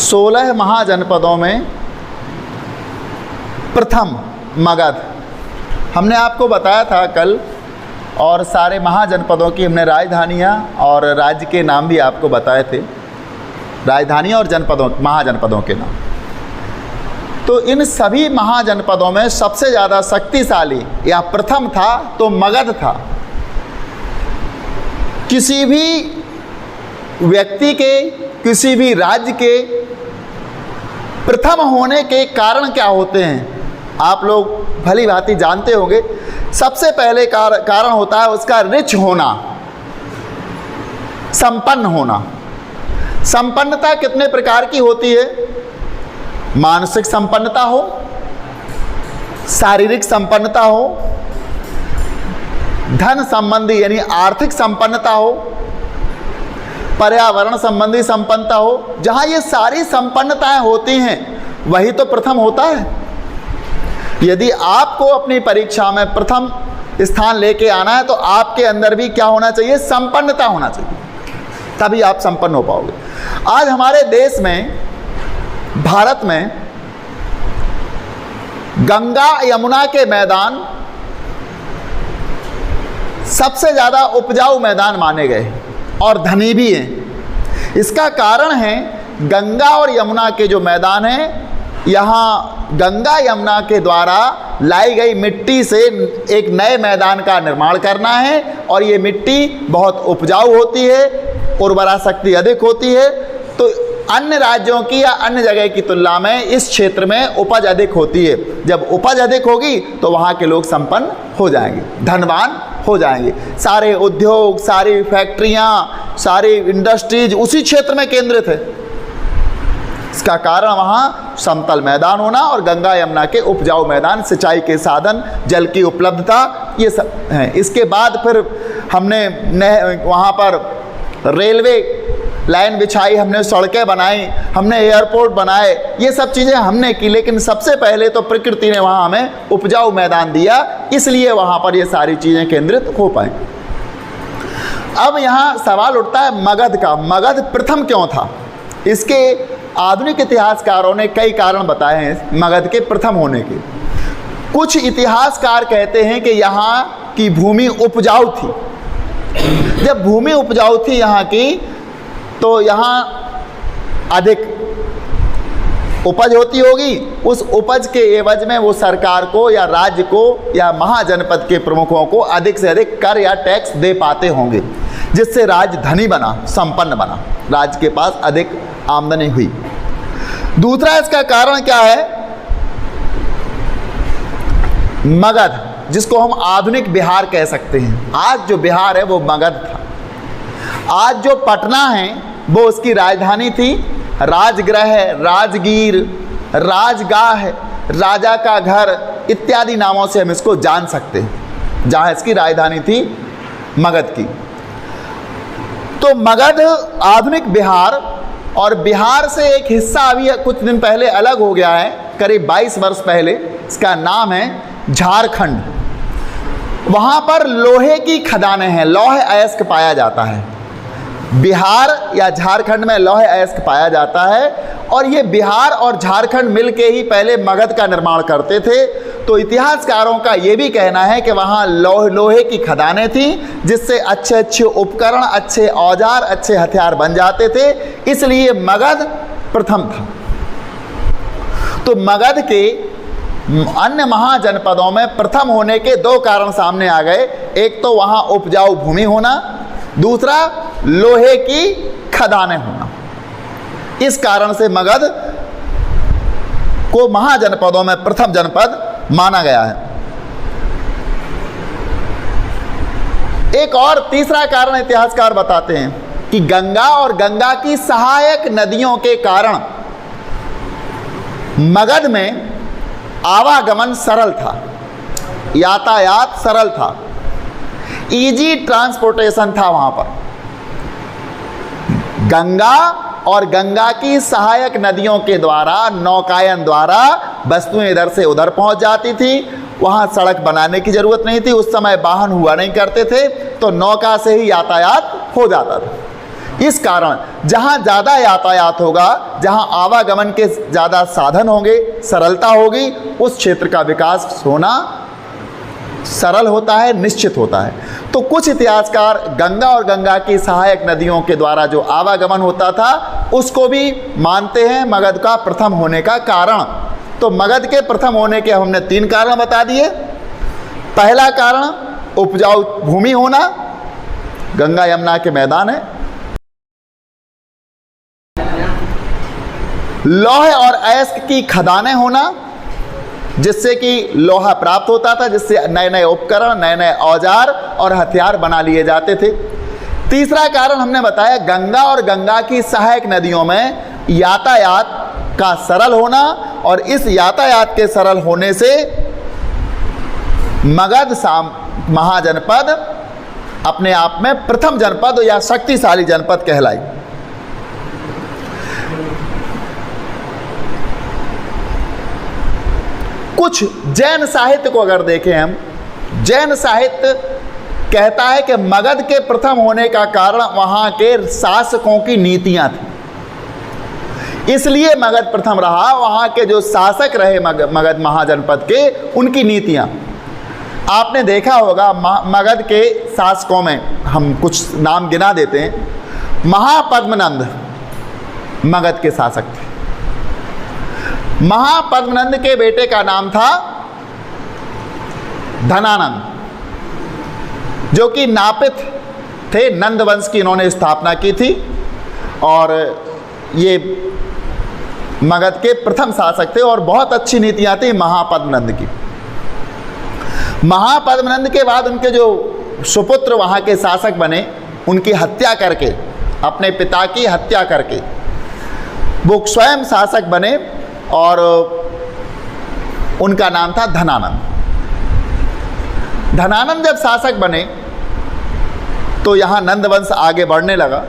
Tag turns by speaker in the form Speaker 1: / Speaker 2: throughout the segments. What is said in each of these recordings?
Speaker 1: 16 महाजनपदों में प्रथम मगध। हमने आपको बताया था कल, और सारे महाजनपदों की हमने राजधानियाँ और राज्य के नाम भी आपको बताए थे, राजधानियाँ और जनपदों महाजनपदों के नाम। तो इन सभी महाजनपदों में सबसे ज़्यादा शक्तिशाली या प्रथम था तो मगध था। किसी भी व्यक्ति के, किसी भी राज्य के प्रथम होने के कारण क्या होते हैं आप लोग भली भांति जानते होंगे। सबसे पहले कारण होता है उसका रिच होना, संपन्न होना। संपन्नता कितने प्रकार की होती है? मानसिक संपन्नता हो, शारीरिक संपन्नता हो, धन संबंधी यानी आर्थिक संपन्नता हो, पर्यावरण संबंधी संपन्नता हो। जहां ये सारी संपन्नताएं होती हैं वही तो प्रथम होता है। यदि आपको अपनी परीक्षा में प्रथम स्थान लेके आना है तो आपके अंदर भी क्या होना चाहिए? संपन्नता होना चाहिए, तभी आप संपन्न हो पाओगे। आज हमारे देश में, भारत में गंगा यमुना के मैदान सबसे ज़्यादा उपजाऊ मैदान माने गए और धनी भी हैं। इसका कारण है गंगा और यमुना के जो मैदान हैं, यहाँ गंगा यमुना के द्वारा लाई गई मिट्टी से एक नए मैदान का निर्माण करना है, और ये मिट्टी बहुत उपजाऊ होती है, उर्वरा शक्ति अधिक होती है। तो अन्य राज्यों की या अन्य जगह की तुलना में इस क्षेत्र में उपज अधिक होती है। जब उपज अधिक होगी तो वहाँ के लोग संपन्न हो जाएंगे, धनवान हो जाएंगे। सारे उद्योग, सारी फैक्ट्रियाँ, सारी इंडस्ट्रीज उसी क्षेत्र में केंद्रित है। इसका कारण वहाँ समतल मैदान होना और गंगा यमुना के उपजाऊ मैदान, सिंचाई के साधन, जल की उपलब्धता, ये सब हैं। इसके बाद फिर हमने वहाँ पर रेलवे लाइन बिछाई, हमने सड़कें बनाई, हमने एयरपोर्ट बनाए, ये सब चीज़ें हमने की। लेकिन सबसे पहले तो प्रकृति ने वहाँ हमें उपजाऊ मैदान दिया, इसलिए वहाँ पर ये सारी चीज़ें केंद्रित हो पाई। अब यहाँ सवाल उठता है मगध का। मगध प्रथम क्यों था? इसके आधुनिक इतिहासकारों ने कई कारण बताए हैं मगध के प्रथम होने के। कुछ इतिहासकार कहते हैं कि यहाँ की भूमि उपजाऊ थी। जब भूमि उपजाऊ थी यहाँ की, तो यहाँ अधिक उपज होती होगी। उस उपज के एवज में वो सरकार को या राज्य को या महाजनपद के प्रमुखों को अधिक से अधिक कर या टैक्स दे पाते होंगे, जिससे राज्य धनी बना, संपन्न बना, राज्य के पास अधिक आमदनी हुई। दूसरा इसका कारण क्या है? मगध, जिसको हम आधुनिक बिहार कह सकते हैं। आज जो बिहार है वो मगध था। आज जो पटना है वो उसकी राजधानी थी। राजगृह, राजगीर, राजगाह, राजा का घर इत्यादि नामों से हम इसको जान सकते हैं, जहाँ इसकी राजधानी थी मगध की। तो मगध आधुनिक बिहार, और बिहार से एक हिस्सा अभी कुछ दिन पहले अलग हो गया है, करीब 22 वर्ष पहले। इसका नाम है झारखंड। वहाँ पर लोहे की खदानें हैं, लौह अयस्क पाया जाता है। बिहार या झारखंड में लौह अयस्क पाया जाता है, और ये बिहार और झारखंड मिलके ही पहले मगध का निर्माण करते थे। तो इतिहासकारों का ये भी कहना है कि वहाँ लोहे की खदानें थीं, जिससे अच्छे अच्छे उपकरण, अच्छे औजार, अच्छे हथियार बन जाते थे, इसलिए मगध प्रथम था। तो मगध के अन्य महाजनपदों में प्रथम होने के दो कारण सामने आ गए। एक तो वहाँ उपजाऊ भूमि होना, दूसरा लोहे की खदानें होना। इस कारण से मगध को महाजनपदों में प्रथम जनपद माना गया है। एक और तीसरा कारण इतिहासकार बताते हैं कि गंगा और गंगा की सहायक नदियों के कारण मगध में आवागमन सरल था, यातायात सरल था, इजी ट्रांसपोर्टेशन था। वहाँ पर गंगा और गंगा की सहायक नदियों के द्वारा, नौकायन द्वारा वस्तुएं इधर से उधर पहुँच जाती थी। वहाँ सड़क बनाने की ज़रूरत नहीं थी। उस समय वाहन हुआ नहीं करते थे, तो नौका से ही यातायात हो जाता था। इस कारण जहाँ ज़्यादा यातायात होगा, जहाँ आवागमन के ज़्यादा साधन होंगे, सरलता होगी, उस क्षेत्र का विकास होना सरल होता है, निश्चित होता है। तो कुछ इतिहासकार गंगा और गंगा की सहायक नदियों के द्वारा जो आवागमन होता था उसको भी मानते हैं मगध का प्रथम होने का कारण। तो मगध के प्रथम होने के हमने 3 कारण बता दिए। पहला कारण उपजाऊ भूमि होना, गंगा यमुना के मैदान है। लौह और अयस्क की खदानें होना, जिससे कि लोहा प्राप्त होता था, जिससे नए नए उपकरण, नए नए औजार और हथियार बना लिए जाते थे। तीसरा कारण हमने बताया गंगा और गंगा की सहायक नदियों में यातायात का सरल होना, और इस यातायात के सरल होने से मगध महाजनपद अपने आप में प्रथम जनपद या शक्तिशाली जनपद कहलाई। कुछ जैन साहित्य को अगर देखें हम, जैन साहित्य कहता है कि मगध के प्रथम होने का कारण वहां के शासकों की नीतियां थी, इसलिए मगध प्रथम रहा। वहां के जो शासक रहे मगध महाजनपद के, उनकी नीतियां आपने देखा होगा। मगध के शासकों में हम कुछ नाम गिना देते हैं। महापद्मनंद मगध के शासक थे। महापद्मनंद के बेटे का नाम था धनानंद, जो कि नापित थे। नंद वंश की इन्होंने स्थापना की थी और ये मगध के प्रथम शासक थे और बहुत अच्छी नीतियां थी महापद्मनंद की। महापद्मनंद के बाद उनके जो सुपुत्र वहां के शासक बने, उनकी हत्या करके, अपने पिता की हत्या करके वो स्वयं शासक बने और उनका नाम था धनानंद। धनानंद जब शासक बने तो यहाँ नंद वंश आगे बढ़ने लगा।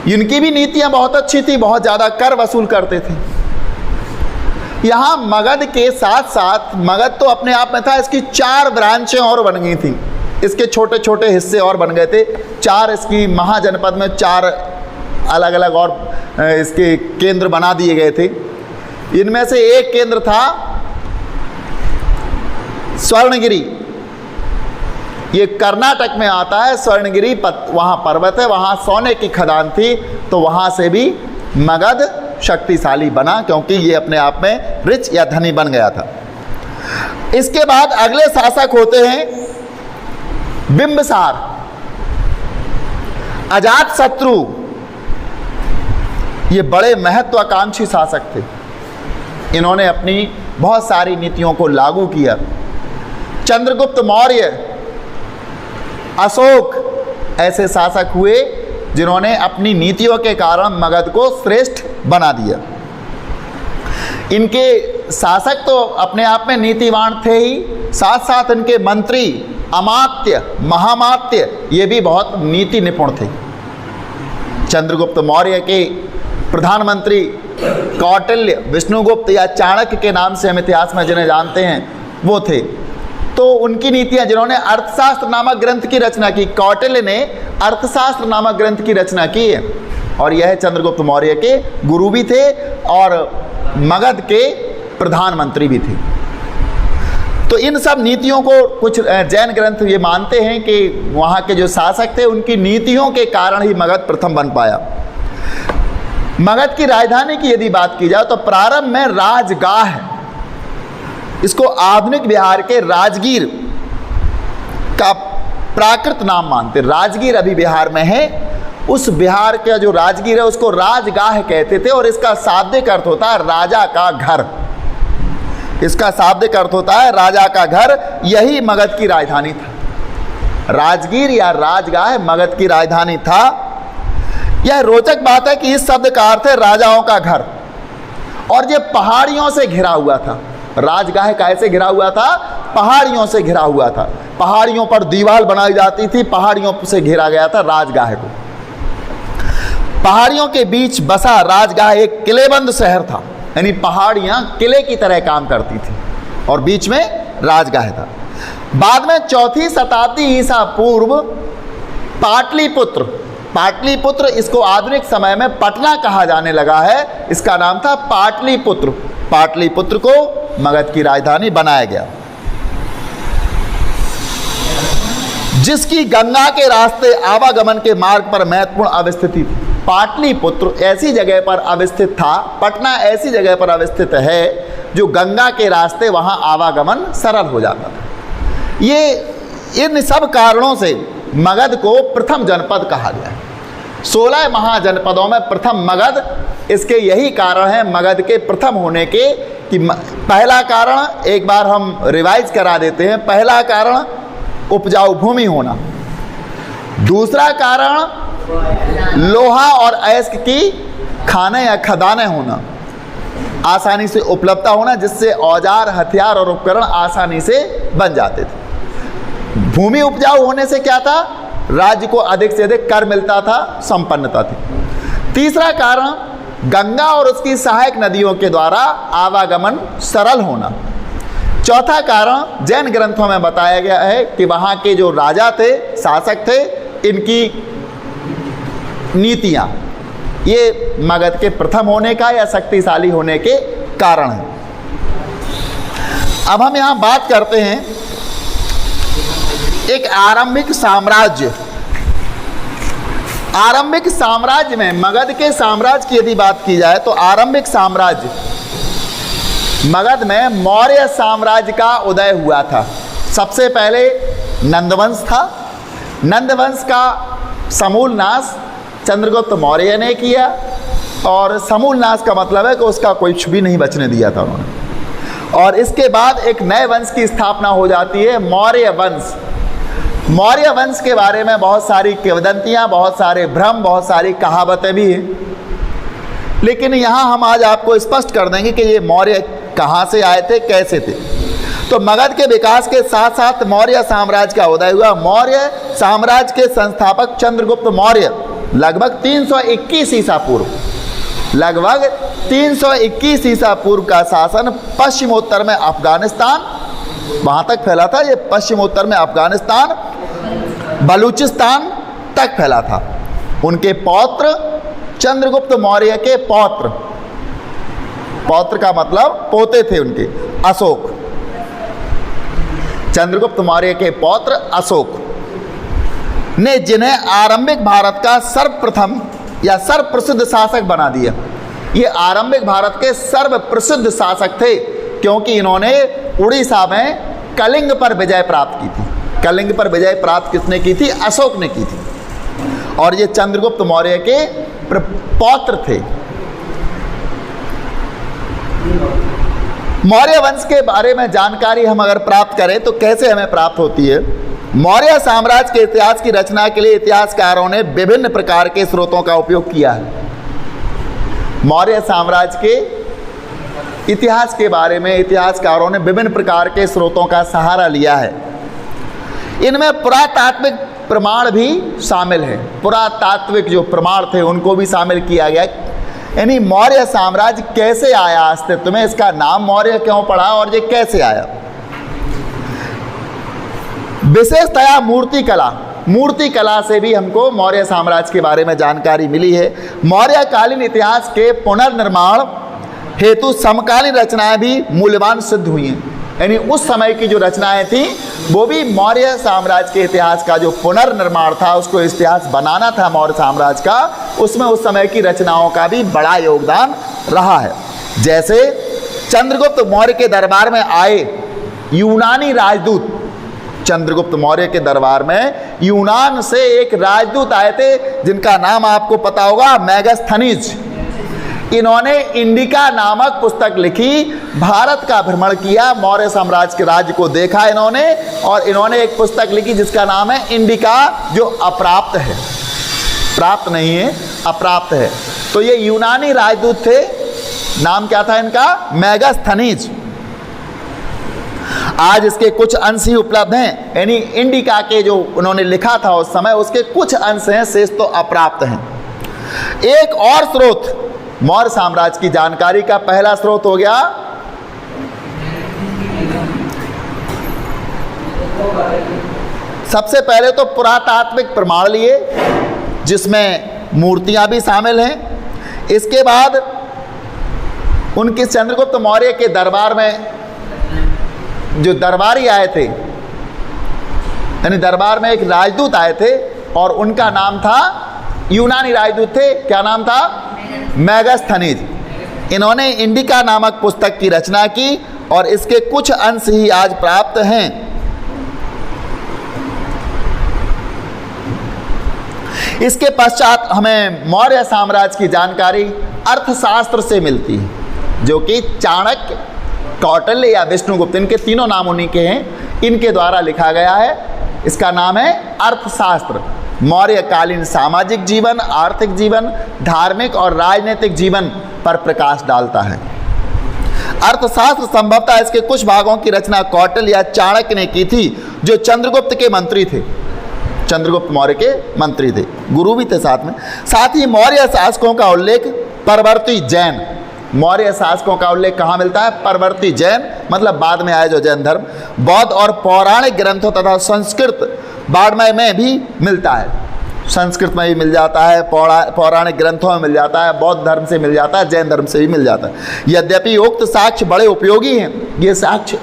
Speaker 1: इनकी भी नीतियाँ बहुत अच्छी थी, बहुत ज़्यादा कर वसूल करते थे। यहाँ मगध के साथ साथ, मगध तो अपने आप में था, इसकी 4 ब्रांचें और बन गई थी, इसके छोटे छोटे हिस्से और बन गए थे। 4 इसकी महाजनपद में 4 अलग अलग और इसके केंद्र बना दिए गए थे। इनमें से एक केंद्र था स्वर्णगिरी, ये कर्नाटक में आता है। स्वर्णगिरी वहाँ पर्वत है, वहाँ सोने की खदान थी, तो वहाँ से भी मगध शक्तिशाली बना, क्योंकि ये अपने आप में रिच या धनी बन गया था। इसके बाद अगले शासक होते हैं बिंबिसार, अजातशत्रु। ये बड़े महत्वाकांक्षी शासक थे। इन्होंने अपनी बहुत सारी नीतियों को लागू किया। चंद्रगुप्त मौर्य, अशोक ऐसे शासक हुए जिन्होंने अपनी नीतियों के कारण मगध को श्रेष्ठ बना दिया। इनके शासक तो अपने आप में नीतिवान थे ही, साथ साथ इनके मंत्री, अमात्य, महामात्य, ये भी बहुत नीति निपुण थे। चंद्रगुप्त मौर्य के प्रधानमंत्री कौटिल्य, विष्णुगुप्त या चाणक्य के नाम से हम इतिहास में जिन्हें जानते हैं, वो थे। तो उनकी नीतियां, जिन्होंने अर्थशास्त्र नामक ग्रंथ की रचना की, कौटिल्य ने अर्थशास्त्र नामक ग्रंथ की रचना की है, और यह चंद्रगुप्त मौर्य के गुरु भी थे और मगध के प्रधानमंत्री भी थे। तो इन सब नीतियों को कुछ जैन ग्रंथ ये मानते हैं कि वहाँ के जो शासक थे, उनकी नीतियों के कारण ही मगध प्रथम बन पाया। मगध की राजधानी की यदि बात की जाए तो प्रारंभ में राजगाह है, इसको आधुनिक बिहार के राजगीर का प्राकृत नाम मानते। राजगीर अभी बिहार में है, उस बिहार का जो राजगीर है उसको राजगाह कहते थे, और इसका शाब्दिक अर्थ होता है राजा का घर। इसका शाब्दिक अर्थ होता है राजा का घर। यही मगध की राजधानी था। राजगीर या राजगाह मगध की राजधानी था। यह रोचक बात है कि इस शब्द का अर्थ है राजाओं का घर, और ये पहाड़ियों से घिरा हुआ था। राजगाह कैसे घिरा हुआ था? पहाड़ियों से घिरा हुआ था। पहाड़ियों पर दीवार बनाई जाती थी, पहाड़ियों से घिरा गया था राजगाह को। पहाड़ियों के बीच बसा राजगाह एक किलेबंद शहर था, यानी पहाड़ियां किले की तरह काम करती थी, और बीच में राजगाह था। बाद में 4वीं शताब्दी ईसा पूर्व पाटलिपुत्र पाटलिपुत्र, इसको आधुनिक समय में पटना कहा जाने लगा है, इसका नाम था पाटलिपुत्र। पाटलिपुत्र को मगध की राजधानी बनाया गया, जिसकी गंगा के रास्ते आवागमन के मार्ग पर महत्वपूर्ण अवस्थिति थी। पाटलिपुत्र ऐसी जगह पर अवस्थित था, पटना ऐसी जगह पर अवस्थित है जो गंगा के रास्ते वहाँ आवागमन सरल हो जाता था। ये इन सब कारणों से मगध को प्रथम जनपद कहा गया। 16 महाजनपदों में प्रथम मगध, इसके यही कारण है मगध के प्रथम होने के कि पहला कारण एक बार हम रिवाइज करा देते हैं। पहला कारण उपजाऊ भूमि होना, दूसरा कारण लोहा और अयस्क की खाने या खदानें होना, आसानी से उपलब्धता होना, जिससे औजार, हथियार और उपकरण आसानी से बन जाते थे। भूमि उपजाऊ होने से क्या था, राज्य को अधिक से अधिक कर मिलता था, संपन्नता थी। तीसरा कारण गंगा और उसकी सहायक नदियों के द्वारा आवागमन सरल होना। चौथा कारण जैन ग्रंथों में बताया गया है कि वहाँ के जो राजा थे, शासक थे, इनकी नीतियाँ ये मगध के प्रथम होने का या शक्तिशाली होने के कारण है। अब हम यहाँ बात करते हैं एक आरंभिक साम्राज्य। आरंभिक साम्राज्य में मगध के साम्राज्य की यदि बात की जाए तो आरंभिक साम्राज्य मगध में मौर्य साम्राज्य का उदय हुआ था। सबसे पहले नंदवंश था। नंदवंश का समूल नाश चंद्रगुप्त मौर्य ने किया, और समूल नाश का मतलब है कि उसका कुछ भी नहीं बचने दिया था उन्होंने। और इसके बाद एक नए वंश की स्थापना हो जाती है, मौर्य वंश। मौर्य वंश के बारे में बहुत सारी किंवदंतियाँ, बहुत सारे भ्रम, बहुत सारी कहावतें भी हैं, लेकिन यहाँ हम आज आपको स्पष्ट कर देंगे कि ये मौर्य कहाँ से आए थे, कैसे थे। तो मगध के विकास के साथ साथ मौर्य साम्राज्य का उदय हुआ। मौर्य साम्राज्य के संस्थापक चंद्रगुप्त मौर्य लगभग 321 ईसा पूर्व, लगभग 321 ईसा पूर्व का शासन पश्चिमोत्तर में अफगानिस्तान, वहाँ तक फैला था। ये पश्चिमोत्तर में अफगानिस्तान, बलूचिस्तान तक फैला था। उनके पौत्र चंद्रगुप्त मौर्य के पौत्र, पौत्र का मतलब पोते थे उनके, अशोक। चंद्रगुप्त मौर्य के पौत्र अशोक ने जिन्हें आरंभिक भारत का सर्वप्रथम या सर्वप्रसिद्ध शासक बना दिया। ये आरंभिक भारत के सर्वप्रसिद्ध शासक थे क्योंकि इन्होंने उड़ीसा में कलिंग पर विजय प्राप्त की थी। कलिंग पर विजय प्राप्त किसने की थी? अशोक ने की थी। और ये चंद्रगुप्त मौर्य के पौत्र थे। मौर्य वंश के बारे में जानकारी हम अगर प्राप्त करें तो कैसे हमें प्राप्त होती है? मौर्य साम्राज्य के इतिहास की रचना के लिए इतिहासकारों ने विभिन्न प्रकार के स्रोतों का उपयोग किया है। मौर्य साम्राज्य के इतिहास के बारे में इतिहासकारों ने विभिन्न प्रकार के स्रोतों का सहारा लिया है। इनमें पुरातात्विक प्रमाण भी शामिल है। पुरातात्विक जो प्रमाण थे उनको भी शामिल किया गया। यानी मौर्य साम्राज्य कैसे आया अस्तित्व में, इसका नाम मौर्य क्यों पड़ा और ये कैसे आया। विशेषतया मूर्ति कला से भी हमको मौर्य साम्राज्य के बारे में जानकारी मिली है। मौर्यकालीन इतिहास के पुनर्निर्माण हेतु समकालीन रचनाएं भी मूल्यवान सिद्ध हुई हैं। यानी उस समय की जो रचनाएं थी वो भी मौर्य साम्राज्य के इतिहास का जो पुनर्निर्माण था, उसको इतिहास बनाना था मौर्य साम्राज्य का, उसमें उस समय की रचनाओं का भी बड़ा योगदान रहा है। जैसे चंद्रगुप्त मौर्य के दरबार में आए यूनानी राजदूत, चंद्रगुप्त मौर्य के दरबार में यूनान से एक राजदूत आए थे जिनका नाम आपको पता होगा, मेगास्थनीज। इन्होंने इंडिका नामक पुस्तक लिखी, भारत का भ्रमण किया, मौर्य साम्राज्य के राज्य को देखा इन्होंने, और इन्होंने एक पुस्तक लिखी जिसका नाम है इंडिका, जो अप्राप्त है, प्राप्त नहीं है, अप्राप्त है। तो ये यूनानी राजदूत थे। नाम क्या था इनका? मेगास्थनीज। आज इसके कुछ अंश ही उपलब्ध हैं, यानी इंडिका के जो उन्होंने लिखा था उस समय उसके कुछ अंश हैं, शेष तो अप्राप्त हैं। एक और स्रोत मौर्य साम्राज्य की जानकारी का पहला स्रोत हो गया सबसे पहले तो पुरातात्विक प्रमाण लिए, जिसमें मूर्तियां भी शामिल हैं। इसके बाद उनके चंद्रगुप्त मौर्य के दरबार में जो दरबारी आए थे, यानी दरबार में एक राजदूत आए थे और उनका नाम था, यूनानी राजदूत थे, क्या नाम था? मेगास्थनीज। इन्होंने इंडिका नामक पुस्तक की रचना की और इसके कुछ अंश ही आज प्राप्त हैं। इसके पश्चात हमें मौर्य साम्राज्य की जानकारी अर्थशास्त्र से मिलती है, जो कि चाणक्य, कौटिल्य या विष्णुगुप्त, इनके तीनों नाम उन्हीं के हैं, इनके द्वारा लिखा गया है। इसका नाम है अर्थशास्त्र। मौर्यकालीन सामाजिक जीवन, आर्थिक जीवन, धार्मिक और राजनीतिक जीवन पर प्रकाश डालता है। अर्थशास्त्र संभवतः इसके कुछ भागों की रचना कौटिल्य या चाणक्य ने की थी, जो चंद्रगुप्त के मंत्री थे, चंद्रगुप्त मौर्य के मंत्री थे, गुरु भी थे साथ में। साथ ही मौर्य शासकों का उल्लेख परवर्ती जैन, मौर्य शासकों का उल्लेख कहाँ मिलता है? परवर्ती जैन मतलब बाद में आए जो जैन धर्म, बौद्ध और पौराणिक ग्रंथों तथा संस्कृत वाङ्मय में भी मिलता है। संस्कृत में भी मिल जाता है, पौराणिक ग्रंथों में मिल जाता है, बौद्ध धर्म से मिल जाता है, जैन धर्म से भी मिल जाता है। यद्यपि उक्त साक्ष्य बड़े उपयोगी हैं, ये साक्ष्य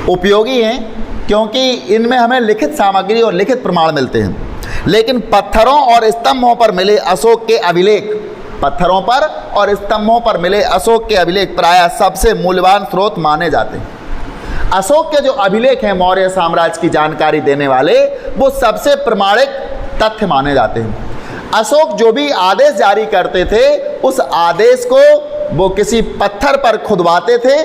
Speaker 1: उपयोगी हैं क्योंकि इनमें हमें लिखित सामग्री और लिखित प्रमाण मिलते हैं, लेकिन पत्थरों और स्तंभों पर मिले अशोक के अभिलेख, पत्थरों पर और स्तंभों पर मिले अशोक के अभिलेख प्रायः सबसे मूल्यवान स्रोत माने जाते हैं। अशोक के जो अभिलेख हैं मौर्य साम्राज्य की जानकारी देने वाले, वो सबसे प्रमाणिक तथ्य माने जाते हैं। अशोक जो भी आदेश जारी करते थे, उस आदेश को वो किसी पत्थर पर खुदवाते थे,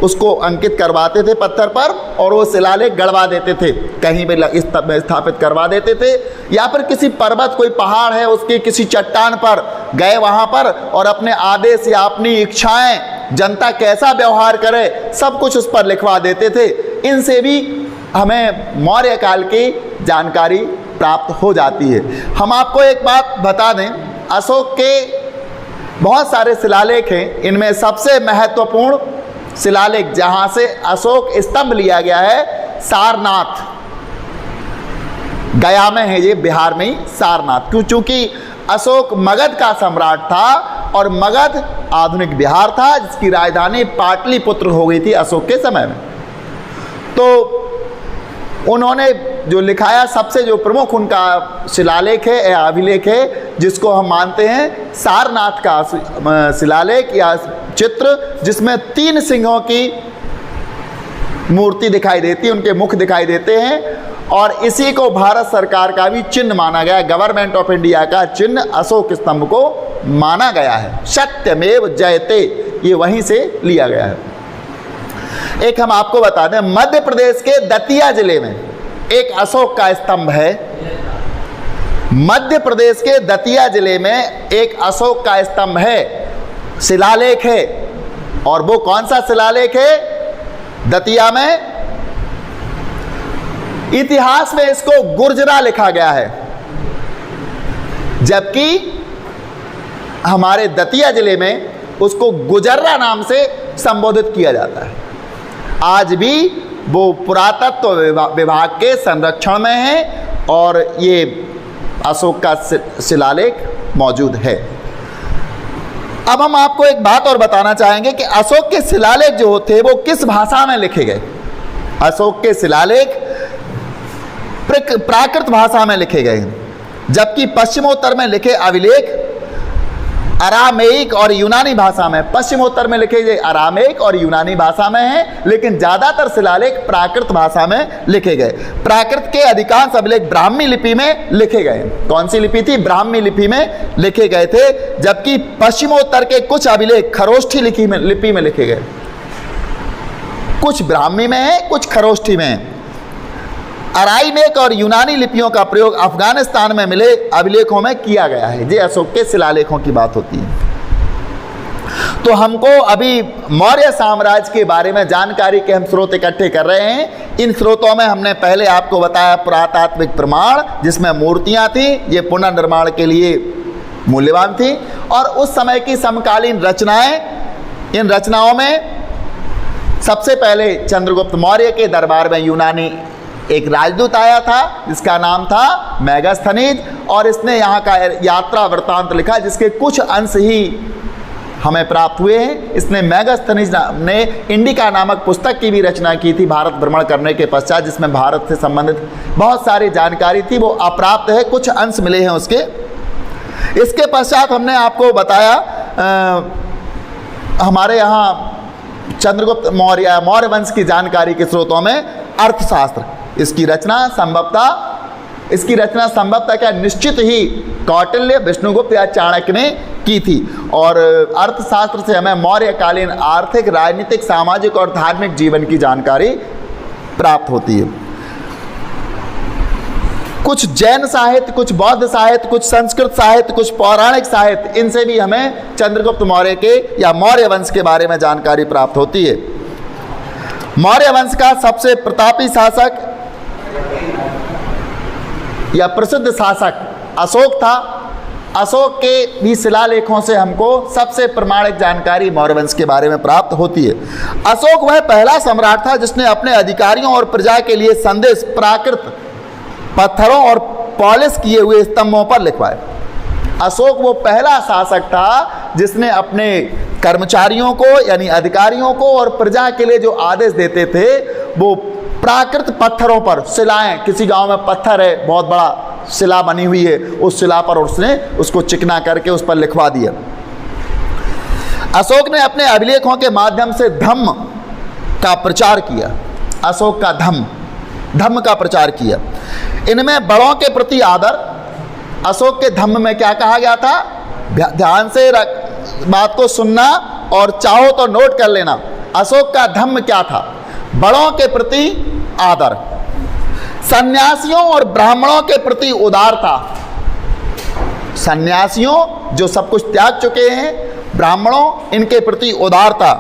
Speaker 1: उसको अंकित करवाते थे पत्थर पर, और वो शिलालेख गड़वा देते थे, कहीं भी स्थापित करवा देते थे, या फिर किसी पर्वत, कोई पहाड़ है, उसके किसी चट्टान पर गए वहाँ पर और अपने आदेश या अपनी इच्छाएं, जनता कैसा व्यवहार करे, सब कुछ उस पर लिखवा देते थे। इनसे भी हमें मौर्य काल की जानकारी प्राप्त हो जाती है। हम आपको एक बात बता दें, अशोक के बहुत सारे शिलालेख हैं, इनमें सबसे महत्वपूर्ण शिलालेख जहां से अशोक स्तंभ लिया गया है, सारनाथ, गया में है, ये बिहार में ही सारनाथ। क्यों? चूंकि अशोक मगध का सम्राट था और मगध आधुनिक बिहार था, जिसकी राजधानी पाटलिपुत्र हो गई थी अशोक के समय में। तो उन्होंने जो लिखाया, सबसे जो प्रमुख उनका शिलालेख है या अभिलेख है, जिसको हम मानते हैं सारनाथ का शिलालेख या चित्र, जिसमें 3 सिंहों की मूर्ति दिखाई देती है, उनके मुख दिखाई देते हैं, और इसी को भारत सरकार का भी चिन्ह माना गया है, गवर्नमेंट ऑफ इंडिया का चिन्ह अशोक स्तंभ को माना गया है। सत्यमेव जयते, ये वहीं से लिया गया है। एक हम आपको बता दें, मध्य प्रदेश के दतिया जिले में एक अशोक का स्तंभ है। मध्य प्रदेश के दतिया जिले में एक अशोक का स्तंभ है, शिलालेख है, और वो कौन सा शिलालेख है? दतिया में इतिहास में इसको गुर्जरा लिखा गया है, जबकि हमारे दतिया जिले में उसको गुजर्रा नाम से संबोधित किया जाता है। आज भी वो पुरातत्व विभाग के संरक्षण में है और ये अशोक का शिलालेख मौजूद है। अब हम आपको एक बात और बताना चाहेंगे कि अशोक के शिलालेख जो थे वो किस भाषा में लिखे गए। अशोक के शिलालेख प्राकृत भाषा में लिखे गए, जबकि पश्चिमोत्तर में लिखे अभिलेख अरामेइक और यूनानी भाषा में, पश्चिमोत्तर में लिखे गए अरामेइक और यूनानी भाषा में हैं, लेकिन ज़्यादातर शिलालेख प्राकृत भाषा में लिखे गए। प्राकृत के अधिकांश अभिलेख ब्राह्मी लिपि में लिखे गए। कौन सी लिपि थी? ब्राह्मी लिपि में लिखे गए थे, जबकि पश्चिमोत्तर के कुछ अभिलेख खरोष्ठी लिपि में लिखे गए। कुछ ब्राह्मी में है, कुछ खरोष्ठी में है। अराइमेक और यूनानी लिपियों का प्रयोग अफगानिस्तान में मिले अभिलेखों में किया गया है। ये अशोक के शिलालेखों की बात होती है। तो हमको अभी मौर्य साम्राज्य के बारे में जानकारी के हम स्रोत इकट्ठे कर रहे हैं। इन स्रोतों में हमने पहले आपको बताया पुरातात्विक प्रमाण, जिसमें मूर्तियां थी, ये पुनर्निर्माण के लिए मूल्यवान थी, और उस समय की समकालीन रचनाएं। इन रचनाओं में सबसे पहले चंद्रगुप्त मौर्य के दरबार में यूनानी एक राजदूत आया था जिसका नाम था मेगास्थनीज, और इसने यहाँ का यात्रा वृत्तांत लिखा जिसके कुछ अंश ही हमें प्राप्त हुए हैं। इसने मेगास्थनीज ने इंडिका नामक पुस्तक की भी रचना की थी भारत भ्रमण करने के पश्चात, जिसमें भारत से संबंधित बहुत सारी जानकारी थी, वो अप्राप्त है, कुछ अंश मिले हैं उसके। इसके पश्चात हमने आपको बताया हमारे यहाँ चंद्रगुप्त मौर्य वंश की जानकारी के स्रोतों में अर्थशास्त्र, इसकी रचना संभवतः क्या निश्चित ही कौटिल्य, विष्णुगुप्त या चाणक्य ने की थी। और अर्थशास्त्र से हमें मौर्यकालीन आर्थिक, राजनीतिक, सामाजिक और धार्मिक जीवन की जानकारी प्राप्त होती है। कुछ जैन साहित्य, कुछ बौद्ध साहित्य, कुछ संस्कृत साहित्य, कुछ पौराणिक साहित्य, इनसे भी हमें चंद्रगुप्त मौर्य के या मौर्य वंश के बारे में जानकारी प्राप्त होती है। मौर्य वंश का सबसे प्रतापी शासक या प्रसिद्ध शासक अशोक था। अशोक के भी शिलालेखों से हमको सबसे प्रमाणिक जानकारी मौर्य वंश के बारे में प्राप्त होती है। अशोक वह पहला सम्राट था जिसने अपने अधिकारियों और प्रजा के लिए संदेश प्राकृत पत्थरों और पॉलिश किए हुए स्तंभों पर लिखवाए। अशोक वो पहला शासक था जिसने अपने कर्मचारियों को यानी अधिकारियों को और प्रजा के लिए जो आदेश देते थे वो प्राकृत पत्थरों पर, शिलाएं, किसी गांव में पत्थर है, बहुत बड़ा शिला बनी हुई है, उस शिला पर उसने उसको चिकना करके उस पर लिखवा दिया। अशोक ने अपने अभिलेखों के माध्यम से धम्म का प्रचार किया। अशोक का धम्म का प्रचार किया। इनमें बड़ों के प्रति आदर, अशोक के धम्म में क्या कहा गया था, ध्यान से बात को सुनना और चाहो तो नोट कर लेना। अशोक का धम्म क्या था, बड़ों के प्रति आदर, सन्यासियों और ब्राह्मणों के प्रति उदारता। सन्यासियों जो सब कुछ त्याग चुके हैं, ब्राह्मणों, इनके प्रति उदारता,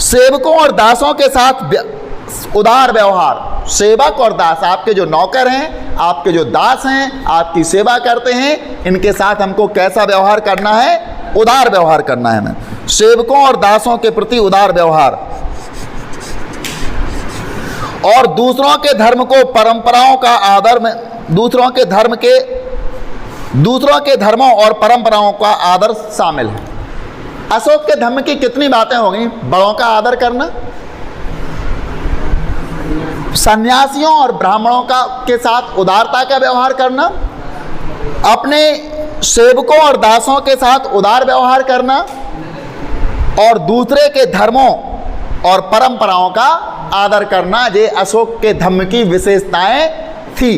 Speaker 1: सेवकों और दासों के साथ उदार व्यवहार। सेवक और दास, आपके जो नौकर हैं, आपके जो दास हैं, आपकी सेवा करते हैं, इनके साथ हमको कैसा व्यवहार करना है, उदार व्यवहार करना है हमें। सेवकों और दासों के प्रति उदार व्यवहार, और दूसरों के धर्म को, परंपराओं का आदर में, दूसरों के धर्मों और परंपराओं का आदर शामिल है। अशोक के धर्म की कितनी बातें हो गई, बड़ों का आदर करना, सन्यासियों और ब्राह्मणों के साथ उदारता का व्यवहार करना, अपने सेवकों और दासों के साथ उदार व्यवहार करना, और दूसरे के धर्मों और परंपराओं का आदर करना, ये अशोक के धम्म की विशेषताएं थी।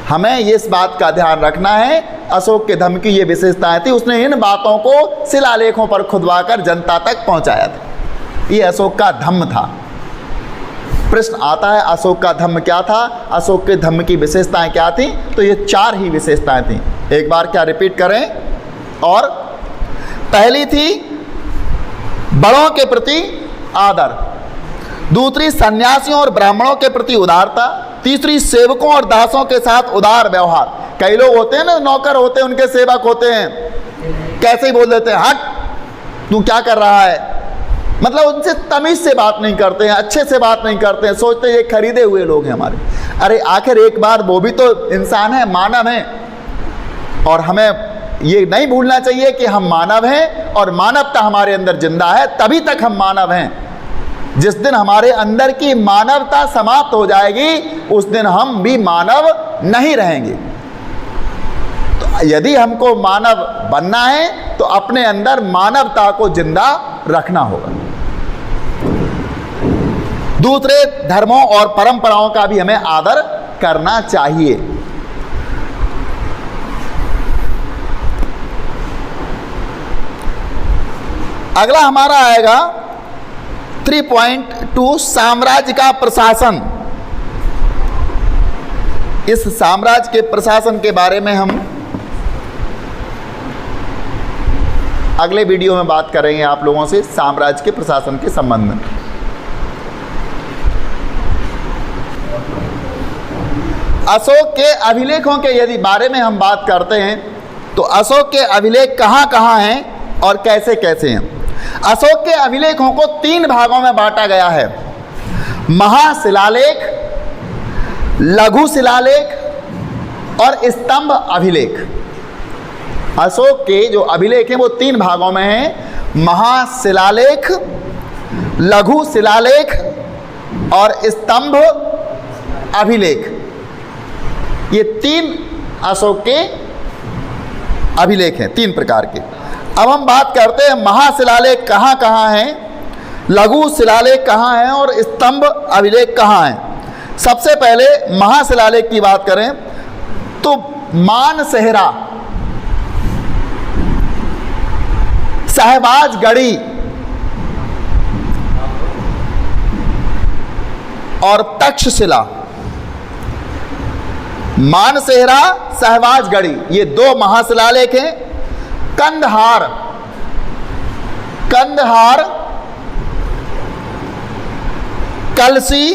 Speaker 1: हमें इस बात का ध्यान रखना है, अशोक के धम्म की ये विशेषताएं थी। उसने इन बातों को शिलालेखों पर खुदवाकर जनता तक पहुंचाया था। ये अशोक का धम्म था। प्रश्न आता है अशोक का धम्म क्या था, अशोक के धम्म की विशेषताएं क्या थी? तो ये 4 ही विशेषताएं थी। एक बार क्या रिपीट करें? और पहली थी बड़ों के प्रति आदर, दूसरी सन्यासियों और ब्राह्मणों के प्रति उदारता, तीसरी सेवकों और दासों के साथ उदार व्यवहार। कई लोग होते हैं ना, नौकर होते हैं, उनके सेवक होते हैं, कैसे ही बोल देते हैं, हट तू क्या कर रहा है, मतलब उनसे तमीज से बात नहीं करते हैं, अच्छे से बात नहीं करते हैं, सोचते हैं ये खरीदे हुए लोग हैं हमारे। अरे आखिर एक बार वो भी तो इंसान है, मानव है, और हमें ये नहीं भूलना चाहिए कि हम मानव हैं और मानवता हमारे अंदर जिंदा है, तभी तक हम मानव हैं। जिस दिन हमारे अंदर की मानवता समाप्त हो जाएगी उस दिन हम भी मानव नहीं रहेंगे। तो यदि हमको मानव बनना है तो अपने अंदर मानवता को जिंदा रखना होगा। दूसरे धर्मों और परंपराओं का भी हमें आदर करना चाहिए। अगला हमारा आएगा 3.2 साम्राज्य का प्रशासन। इस साम्राज्य के प्रशासन के बारे में हम अगले वीडियो में बात करेंगे आप लोगों से, साम्राज्य के प्रशासन के संबंध में। अशोक के अभिलेखों के यदि बारे में हम बात करते हैं तो अशोक के अभिलेख कहाँ कहाँ हैं और कैसे कैसे हैं। अशोक के अभिलेखों को 3 भागों में बांटा गया है। महाशिलालेख, लघु शिलालेख और स्तंभ अभिलेख। अशोक के जो अभिलेख हैं वो 3 भागों में हैं, महाशिलालेख, लघु शिलालेख और स्तंभ अभिलेख। ये 3 अशोक के अभिलेख हैं, 3 प्रकार के। अब हम बात करते हैं महाशिलालेख कहाँ कहाँ हैं, लघु शिलालेख कहाँ हैं और स्तंभ अभिलेख कहाँ हैं। सबसे पहले महाशिलालेख की बात करें तो मानसेहरा, सहबाजगढ़ी और तक्षशिला। मानसेहरा, सहबाजगढ़ी ये 2 महाशिलालेख हैं। कंदहार, कलसी,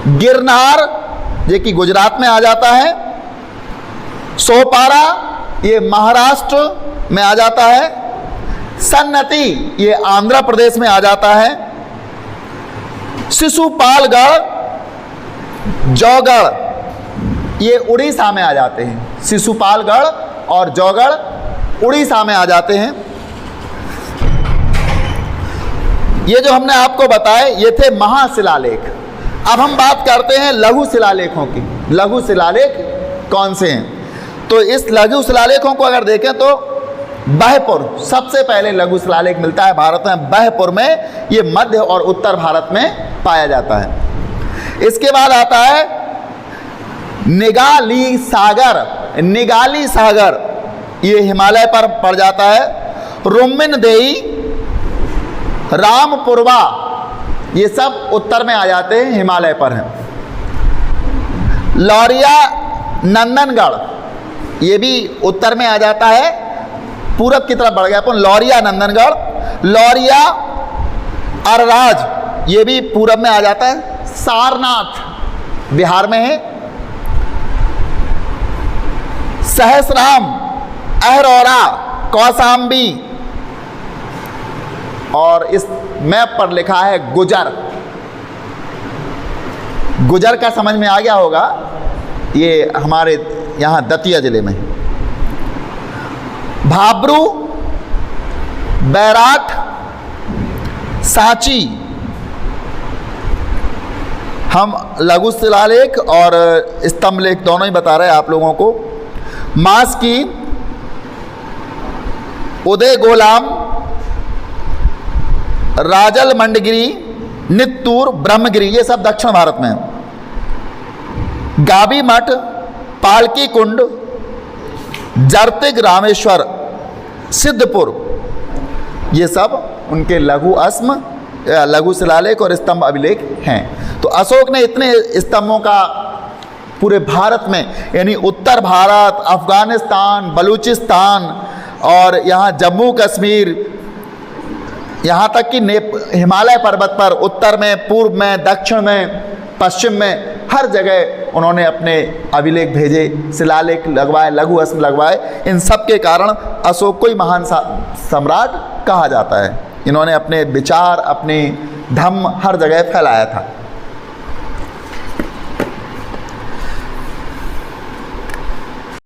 Speaker 1: गिरनार ये कि गुजरात में आ जाता है, सोपारा ये महाराष्ट्र में आ जाता है, सन्नति ये आंध्र प्रदेश में आ जाता है, शिशुपालगढ़, जौगढ़ ये उड़ीसा में आ जाते हैं। शिशुपालगढ़ और जौगढ़ उड़ीसा में आ जाते हैं। ये जो हमने आपको बताए ये थे महाशिलालेख। अब हम बात करते हैं लघु शिलालेखों की। लघु शिलालेख कौन से हैं? तो इस लघु शिलालेखों को अगर देखें तो बहपुर सबसे पहले लघु शिलालेख मिलता है भारत में। बहपुर में ये मध्य और उत्तर भारत में पाया जाता है। इसके बाद आता है निगाली सागर। निगाली सागर ये हिमालय पर पड़ जाता है। रुम्मिनदेई, रामपुरवा ये सब उत्तर में आ जाते हैं, हिमालय पर हैं। लौरिया नंदनगढ़ ये भी उत्तर में आ जाता है, पूरब की तरफ बढ़ गया अपन। लौरिया नंदनगढ़, लौरिया अरराज ये भी पूरब में आ जाता है। सारनाथ बिहार में है। सहसराम, अहरौरा, कौसाम्बी और इस मैप पर लिखा है गुजर। गुजर का समझ में आ गया होगा, ये हमारे यहाँ दतिया जिले में। भाब्रू, बैराट, सांची हम लघु शिलालेख और स्तंभ लेख दोनों ही बता रहे हैं आप लोगों को। मास्की, उदय गोलाम, राजल मंडगिरी, नित्तूर, ब्रह्मगिरी ये सब दक्षिण भारत में है। गाबी मठ, पालकी कुंड, जरतिग, रामेश्वर, सिद्धपुर ये सब उनके लघु शिलालेख और स्तंभ अभिलेख हैं। तो अशोक ने इतने स्तंभों का पूरे भारत में, यानी उत्तर भारत, अफगानिस्तान, बलूचिस्तान और यहाँ जम्मू कश्मीर, यहाँ तक कि हिमालय पर्वत पर उत्तर में, पूर्व में, दक्षिण में, पश्चिम में हर जगह उन्होंने अपने अभिलेख भेजे, शिलालेख लगवाए, लघु स्तंभ लगवाए। इन सब के कारण अशोक को ही महान सम्राट कहा जाता है। इन्होंने अपने विचार, अपने धम्म हर जगह फैलाया था।